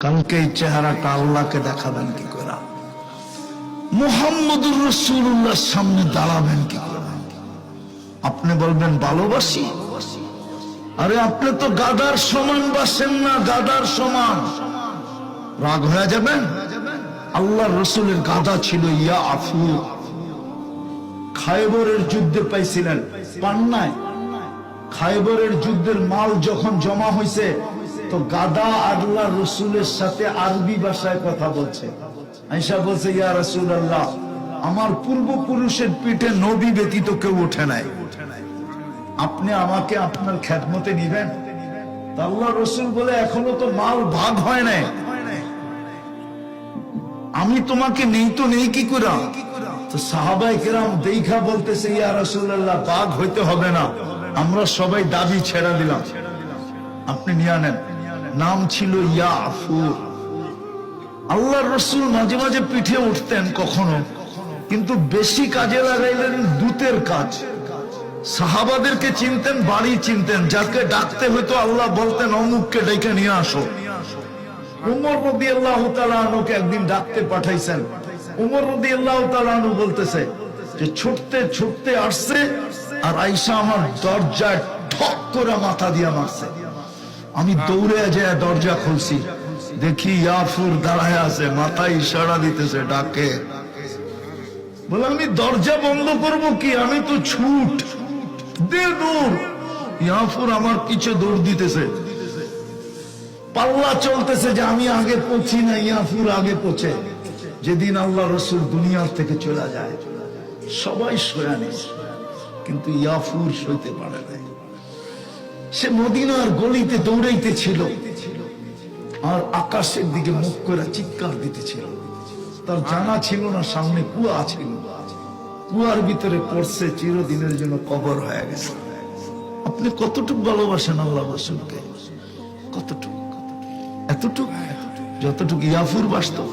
কালকে এই চেহারাটা আল্লাহকে দেখাবেন কি করে? মুহাম্মদুর রাসূলুল্লাহর সামনে দাঁড়াবেন কি করে? আপনি বলবেন ভালোবাসি? আরে আপনি তো গাদার সমান বাসেন না, গাদার সমান। রাগ হয়ে যাবেন? আল্লাহর রাসূলের গাদা ছিল ইয়া আফু। খায়বরের যুদ্ধে পাইছিলেন, পান নাই? খায়বরের যুদ্ধের মাল যখন জমা হয়েছে তো গাদা আল্লাহর রাসূলের সাথে আরবি ভাষায় কথা বলছে। আয়েশা বলছে, ইয়া রাসূলুল্লাহ, আমার পূর্বপুরুষের পিঠে নবী ব্যতীত কেউ ওঠে নাই, আপনি আমাকে আপনার খেদমতে নিবেন? আল্লাহ রাসূল বলে, এখনো তো মাল ভাগ হয় নাই, আমি তোমাকে নেই তো নেই কি করে? তো সাহাবায়ে কেরাম দেখা বলতেছে, ইয়া রাসূলুল্লাহ, ভাগ হইতে হবে না, আমরা সবাই দাবি ছেড়ে দিলাম, আপনি নিয়ে নেন। নাম ছিল ইয়া আফু। আল্লাহর রাসূল মাঝে মাঝে পিঠে উঠতেন কখনো, কিন্তু বেশি কাজে লাগাইলেন দূতের কাজ। সাহাবাদেরকে চিনতেন, বাড়ি চিনতেন, যাকে ডাকতে হইতো আল্লাহ বলতেন অমুককে ডেকে নিয়ে আসো। উমর রাদিয়াল্লাহু তাআলা আনহুকে একদিন ডাকতে পাঠাইছেন। উমর রাদিয়াল্লাহু তাআলা আনহু বলতেছে যে ছুটতে ছুটতে আসছে আর আয়েশা আমার দরজায় ঠক করে মাথা দিয়া মারছে। আমি দৌড়ে যায় দরজা খুলছি, দেখি ইয়াফুর দাঁড়ায় আছে, মাথায় ইশারা দিতেছে, ডাকে। বলে আমি দরজা বন্ধ করব কি, আমি তো ছুট দে দূর। ইয়াফুর আমার পিছে দৌড় দিতেছে, পাল্লা চলতেছে যে আমি আগে পৌঁছি না, ইয়াফুর আগে পৌঁছে। যেদিন আল্লাহ রাসূল দুনিয়ার থেকে চলে যায় সবাই শোয়ানি, কিন্তু ইয়াফুর সইতে পারে না। সে মদিনার গলিতে দৌড়াইতেছিল আর আকাশের দিকে মুখ করে চিৎকার দিতেছিল। তার জানা ছিল না সামনে কুয়া ছিল, কুয়ার ভিতরে পড়ছে, চিরদিনের জন্য কবর হয়ে গেছে। আপনি কতটুকু ভালোবাসেন আল্লাহ রাসূলকে? কতটুকু? এতটুকু যতটুকু ইয়াফুর বাস্তব।